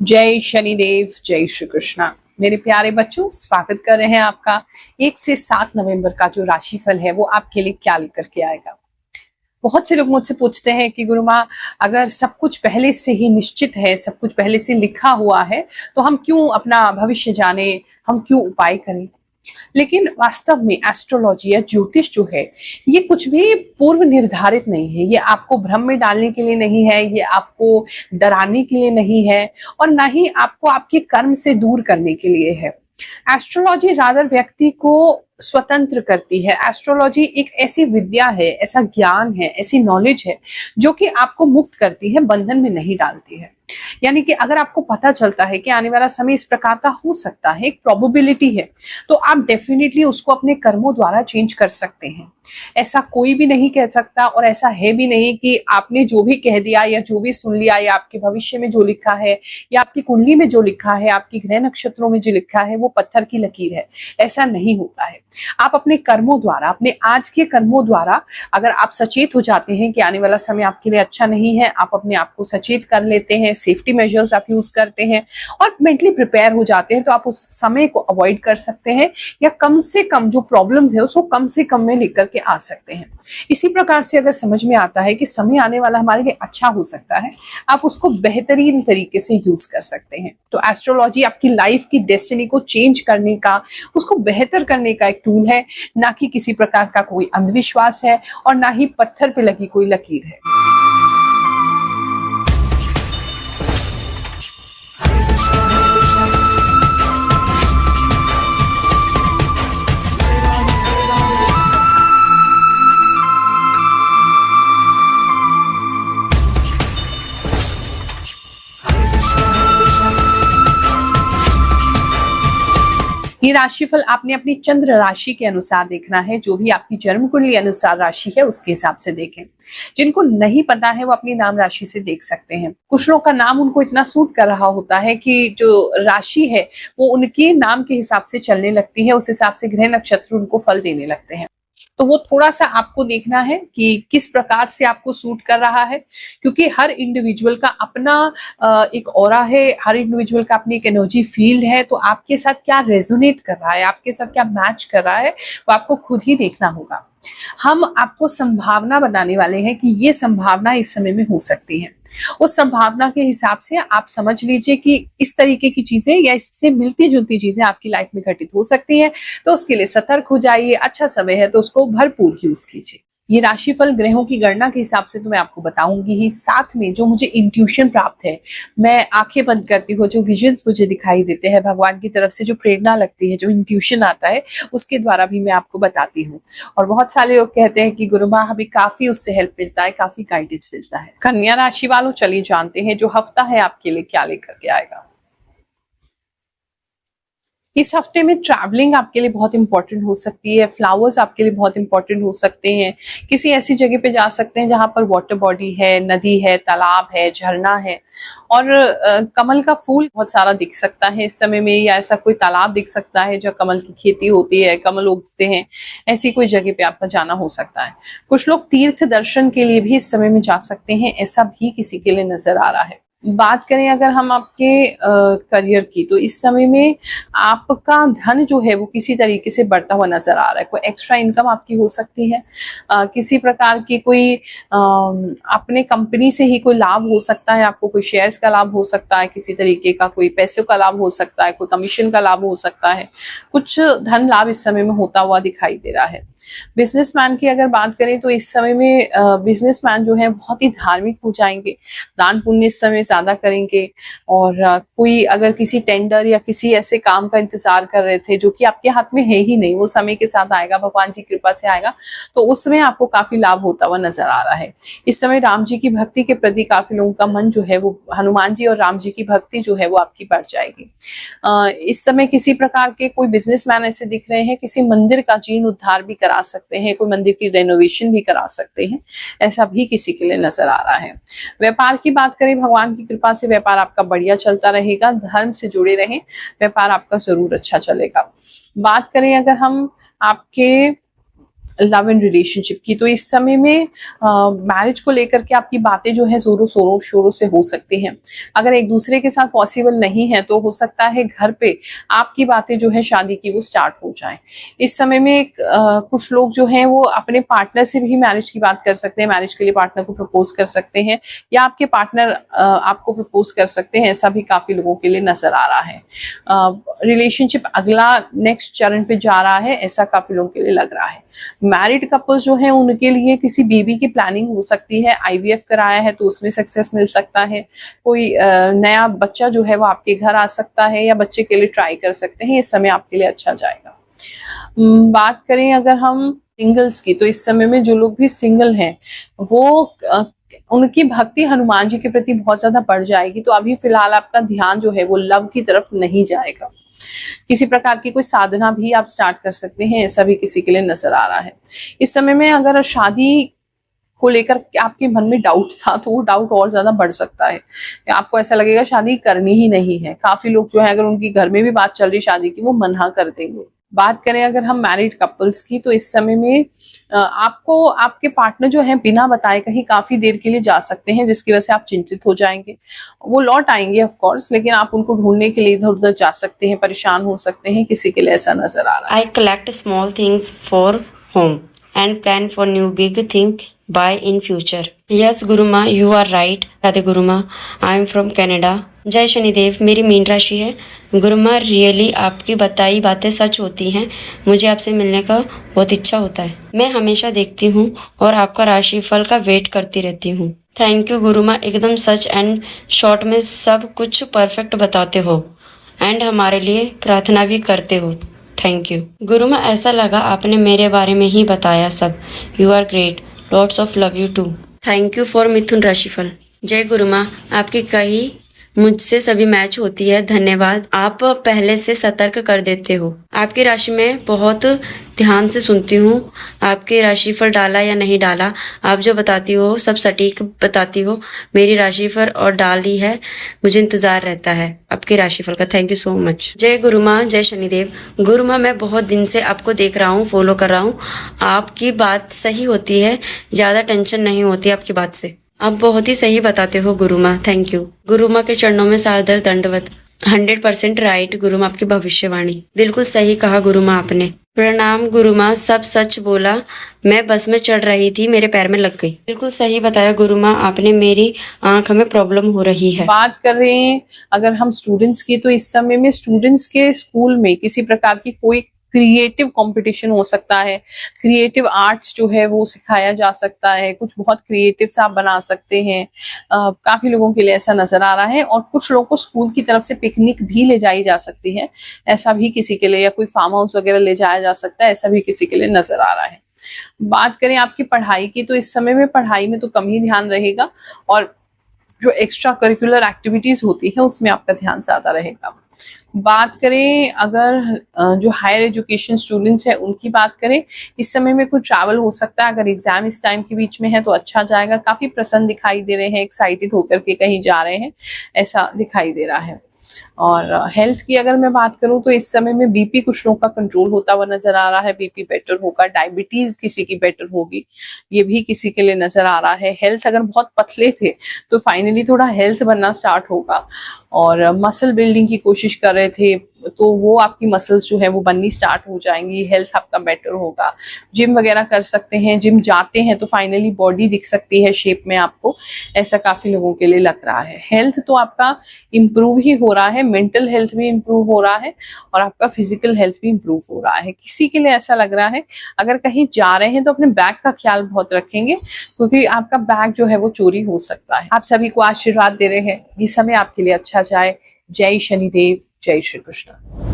जय शनिदेव, जय श्री कृष्णा। मेरे प्यारे बच्चों, स्वागत कर रहे हैं आपका 1 से 7 नवंबर का जो राशिफल है वो आपके लिए क्या लेकर के आएगा। बहुत से लोग मुझसे पूछते हैं कि गुरु माँ, अगर सब कुछ पहले से ही निश्चित है, सब कुछ पहले से लिखा हुआ है, तो हम क्यों अपना भविष्य जाने, हम क्यों उपाय करें। लेकिन वास्तव में एस्ट्रोलॉजी या ज्योतिष जो है ये कुछ भी पूर्व निर्धारित नहीं है। ये आपको भ्रम में डालने के लिए नहीं है, ये आपको डराने के लिए नहीं है, और ना ही आपको आपके कर्म से दूर करने के लिए है। एस्ट्रोलॉजी रादर व्यक्ति को स्वतंत्र करती है। एस्ट्रोलॉजी एक ऐसी विद्या है, ऐसा ज्ञान है, ऐसी नॉलेज है जो कि आपको मुक्त करती है, बंधन में नहीं डालती है। यानी कि अगर आपको पता चलता है कि आने वाला समय इस प्रकार का हो सकता है, एक प्रोबेबिलिटी है, तो आप डेफिनेटली उसको अपने कर्मों द्वारा चेंज कर सकते हैं। ऐसा कोई भी नहीं कह सकता, और ऐसा है भी नहीं कि आपने जो भी कह दिया या जो भी सुन लिया या आपके भविष्य में जो लिखा है या आपकी कुंडली में जो लिखा है, आपकी ग्रह नक्षत्रों में जो लिखा है वो पत्थर की लकीर है। ऐसा नहीं होता है। आप अपने कर्मों द्वारा, अपने आज के कर्मों द्वारा, अगर आप सचेत हो जाते हैं कि आने वाला समय आपके लिए अच्छा नहीं है, आप अपने आप को सचेत कर लेते हैं, सेफ्टी मेजर्स आप यूज करते हैं और मेंटली प्रिपेयर हो जाते हैं, तो आप उस समय को अवॉइड कर सकते हैं, या कम से कम जो प्रॉब्लम्स है उसको कम से कम में लेकर के आ सकते हैं। इसी प्रकार से अगर समझ में आता है कि समय आने वाला हमारे लिए अच्छा हो सकता है, आप उसको बेहतरीन तरीके से यूज कर सकते हैं। तो एस्ट्रोलॉजी आपकी लाइफ की डेस्टिनी को चेंज करने का, उसको बेहतर करने का एक टूल है, ना कि किसी प्रकार का कोई अंधविश्वास है, और ना ही पत्थर पे लगी कोई लकीर है। ये राशिफल आपने अपनी चंद्र राशि के अनुसार देखना है। जो भी आपकी जन्म कुंडली अनुसार राशि है उसके हिसाब से देखें। जिनको नहीं पता है वो अपनी नाम राशि से देख सकते हैं। कुछ लोगों का नाम उनको इतना सूट कर रहा होता है कि जो राशि है वो उनके नाम के हिसाब से चलने लगती है, उस हिसाब से ग्रह नक्षत्र उनको फल देने लगते हैं। तो वो थोड़ा सा आपको देखना है कि किस प्रकार से आपको सूट कर रहा है, क्योंकि हर इंडिविजुअल का अपना एक ऑरा है, हर इंडिविजुअल का अपनी एक एनर्जी फील्ड है। तो आपके साथ क्या रेजोनेट कर रहा है, आपके साथ क्या मैच कर रहा है, वो आपको खुद ही देखना होगा। हम आपको संभावना बताने वाले हैं कि ये संभावना इस समय में हो सकती है। उस संभावना के हिसाब से आप समझ लीजिए कि इस तरीके की चीजें या इससे मिलती जुलती चीजें आपकी लाइफ में घटित हो सकती हैं। तो उसके लिए सतर्क हो जाइए। अच्छा समय है तो उसको भरपूर यूज कीजिए। ये राशिफल ग्रहों की गणना के हिसाब से तो मैं आपको बताऊंगी ही, साथ में जो मुझे इंट्यूशन प्राप्त है, मैं आंखें बंद करती हूँ, जो विजन्स मुझे दिखाई देते हैं भगवान की तरफ से, जो प्रेरणा लगती है, जो इंट्यूशन आता है, उसके द्वारा भी मैं आपको बताती हूँ। और बहुत सारे लोग कहते हैं कि गुरु माँ हमें काफी उससे हेल्प मिलता है, काफी गाइडेंस मिलता है। कन्या राशि वालों, चलिए जानते हैं जो हफ्ता है आपके लिए क्या लेकर के आएगा। इस हफ्ते में ट्रैवलिंग आपके लिए बहुत इंपॉर्टेंट हो सकती है। फ्लावर्स आपके लिए बहुत इंपॉर्टेंट हो सकते हैं। किसी ऐसी जगह पे जा सकते हैं जहां पर वाटर बॉडी है, नदी है, तालाब है, झरना है, और कमल का फूल बहुत सारा दिख सकता है इस समय में, या ऐसा कोई तालाब दिख सकता है जहाँ कमल की खेती होती है, कमल उगते हैं। ऐसी कोई जगह पे आपका जाना हो सकता है। कुछ लोग तीर्थ दर्शन के लिए भी इस समय में जा सकते हैं, ऐसा भी किसी के लिए नजर आ रहा है। बात करें अगर हम आपके करियर की, तो इस समय में आपका धन जो है वो किसी तरीके से बढ़ता हुआ नजर आ रहा है। कोई एक्स्ट्रा इनकम आपकी हो सकती है। किसी प्रकार की कोई अपने कंपनी से ही कोई लाभ हो सकता है, आपको कोई शेयर्स का लाभ हो सकता है, किसी तरीके का कोई पैसों का लाभ हो सकता है, कोई कमीशन का लाभ हो सकता है। कुछ धन लाभ इस समय में होता हुआ दिखाई दे रहा है। बिजनेसमैन की अगर बात करें तो इस समय में बिजनेसमैन जो है बहुत ही धार्मिक हो जाएंगे, दान पुण्य इस समय ज्यादा करेंगे। और कोई अगर किसी टेंडर या किसी ऐसे काम का इंतजार कर रहे थे जो कि आपके हाथ में है ही नहीं, वो समय के साथ आएगा, भगवान जी कृपा से आएगा, तो उसमें आपको काफी लाभ होता हुआ नजर आ रहा है। इस समय राम जी की भक्ति के प्रति काफी लोगों का मन जो है वो, हनुमान जी और राम जी की भक्ति जो है वो आपकी बढ़ जाएगी। इस समय किसी प्रकार के कोई बिजनेसमैन ऐसे दिख रहे हैं, किसी मंदिर का जीर्णोद्धार भी करा सकते हैं, कोई मंदिर की रेनोवेशन भी करा सकते हैं, ऐसा भी किसी के लिए नजर आ रहा है। व्यापार की बात करें, भगवान की कृपा से व्यापार आपका बढ़िया चलता रहेगा। धर्म से जुड़े रहें, व्यापार आपका जरूर अच्छा चलेगा। बात करें अगर हम आपके लव एंड रिलेशनशिप की, तो इस समय में मैरिज को लेकर के आपकी बातें जो है जोरों शोरों से हो सकती हैं। अगर एक दूसरे के साथ पॉसिबल नहीं है तो हो सकता है घर पे आपकी बातें जो है शादी की वो स्टार्ट हो जाएं। इस समय में कुछ लोग जो हैं वो अपने पार्टनर से भी मैरिज की बात कर सकते हैं, मैरिज के लिए पार्टनर को प्रपोज कर सकते हैं, या आपके पार्टनर आपको प्रपोज कर सकते हैं, ऐसा भी काफी लोगों के लिए नजर आ रहा है। रिलेशनशिप अगला नेक्स्ट चरण पे जा रहा है, ऐसा काफी लोगों के लिए लग रहा है। मैरिड कपल्स जो हैं उनके लिए किसी बेबी की प्लानिंग हो सकती है, आईवीएफ कराया है तो उसमें सक्सेस मिल सकता है, कोई नया बच्चा जो है वो आपके घर आ सकता है, या बच्चे के लिए ट्राई कर सकते हैं, ये समय आपके लिए अच्छा जाएगा। बात करें अगर हम सिंगल्स की, तो इस समय में जो लोग भी सिंगल हैं वो उनकी भक्ति हनुमान जी के प्रति बहुत ज्यादा बढ़ जाएगी, तो अभी फिलहाल आपका ध्यान जो है वो लव की तरफ नहीं जाएगा। किसी प्रकार की कोई साधना भी आप स्टार्ट कर सकते हैं, ऐसा भी किसी के लिए नजर आ रहा है। इस समय में अगर शादी को लेकर आपके मन में डाउट था तो वो डाउट और ज्यादा बढ़ सकता है, आपको ऐसा लगेगा शादी करनी ही नहीं है। काफी लोग जो है अगर उनकी घर में भी बात चल रही शादी की वो मना कर देंगे। बात करें अगर हम मैरिड कपल्स की, तो इस समय में आपको आपके पार्टनर जो है बिना बताए कहीं काफी देर के लिए जा सकते हैं, जिसकी वजह से आप चिंतित हो जाएंगे। वो लौट आएंगे ऑफ कोर्स, लेकिन आप उनको ढूंढने के लिए इधर उधर जा सकते हैं, परेशान हो सकते हैं, किसी के लिए ऐसा नजर आ रहा है। I collect small things for home and plan for new big thing by in future. Yes, Guruma, you are right. Radhe गुरुमा, I am from Canada. जय शनिदेव, मेरी मीन राशि है। गुरुमा, रियली आपकी बताई बातें सच होती हैं। मुझे आपसे मिलने का बहुत इच्छा होता है। मैं हमेशा देखती हूँ और आपका राशिफल का वेट करती रहती हूँ। थैंक यू गुरुमा, एकदम सच एंड शॉर्ट में सब कुछ परफेक्ट बताते हो एंड हमारे लिए प्रार्थना भी करते हो। थैंक यू गुरुमा, ऐसा लगा आपने मेरे बारे में ही बताया सब। You are great, lots of love you too. Thank you for Mithun राशिफल। जय गुरुमा, आपकी कही मुझसे सभी मैच होती है। धन्यवाद, आप पहले से सतर्क कर देते हो। आपकी राशि में बहुत ध्यान से सुनती हूँ। आपकी राशिफल डाला या नहीं डाला, आप जो बताती हो सब सटीक बताती हो। मेरी राशिफल और डाली है, मुझे इंतजार रहता है आपके राशिफल का। Thank you so much. जय गुरुमा, जय शनिदेव। गुरुमा, मैं बहुत दिन से आपको देख रहा हूँ, फॉलो कर रहा हूँ। आपकी बात सही होती है, ज्यादा टेंशन नहीं होती आपकी बात से। आप बहुत ही सही बताते हो गुरुमा, थैंक यू। गुरुमा के चरणों में सादर दंडवत। 100% राइट गुरुमा, आपकी भविष्यवाणी बिल्कुल सही कहा गुरुमा आपने। प्रणाम गुरुमा, सब सच बोला। मैं बस में चढ़ रही थी, मेरे पैर में लग गई। बिल्कुल सही बताया गुरुमा आपने, मेरी आंख में प्रॉब्लम हो रही है। बात कर रहे हैं अगर हम स्टूडेंट्स की, तो इस समय में स्टूडेंट्स के स्कूल में किसी प्रकार की कोई क्रिएटिव कंपटीशन हो सकता है, क्रिएटिव आर्ट्स जो है वो सिखाया जा सकता है, कुछ बहुत क्रिएटिव सा आप बना सकते हैं। काफी लोगों के लिए ऐसा नजर आ रहा है, और कुछ लोगों को स्कूल की तरफ से पिकनिक भी ले जाई जा सकती है, ऐसा भी किसी के लिए, या कोई फार्म हाउस वगैरह ले जाया जा सकता है, ऐसा भी किसी के लिए नजर आ रहा है। बात करें आपकी पढ़ाई की, तो इस समय में पढ़ाई में तो कम ही ध्यान रहेगा, और जो एक्स्ट्रा करिकुलर एक्टिविटीज होती है उसमें आपका ध्यान ज्यादा रहेगा। बात करें अगर जो हायर एजुकेशन स्टूडेंट्स हैं उनकी बात करें, इस समय में कुछ ट्रैवल हो सकता है। अगर एग्जाम इस टाइम के बीच में है तो अच्छा जाएगा, काफी प्रसन्न दिखाई दे रहे हैं, एक्साइटेड होकर के कहीं जा रहे हैं, ऐसा दिखाई दे रहा है। और हेल्थ की अगर मैं बात करूं तो इस समय में बीपी कुछ लोगों का कंट्रोल होता हुआ नजर आ रहा है, बीपी बेटर होगा। डायबिटीज किसी की बेटर होगी, ये भी किसी के लिए नजर आ रहा है। हेल्थ अगर बहुत पतले थे तो फाइनली थोड़ा हेल्थ बनना स्टार्ट होगा, और मसल बिल्डिंग की कोशिश कर रहे थे तो वो आपकी मसल्स जो है वो बननी स्टार्ट हो जाएंगी, हेल्थ आपका बेटर होगा। जिम वगैरह कर सकते हैं, जिम जाते हैं तो फाइनली बॉडी दिख सकती है शेप में आपको, ऐसा काफी लोगों के लिए लग रहा है। हेल्थ तो आपका इम्प्रूव ही हो रहा है, मेंटल हेल्थ भी इम्प्रूव हो रहा है, और आपका फिजिकल हेल्थ भी इम्प्रूव हो रहा है। किसी के लिए ऐसा लग रहा है अगर कहीं जा रहे हैं तो अपने बैग का ख्याल बहुत रखेंगे, क्योंकि आपका बैग जो है वो चोरी हो सकता है। आप सभी को आशीर्वाद दे रहे हैं, ये समय आपके लिए अच्छा जाए। जय शनिदेव, जय श्री कृष्ण।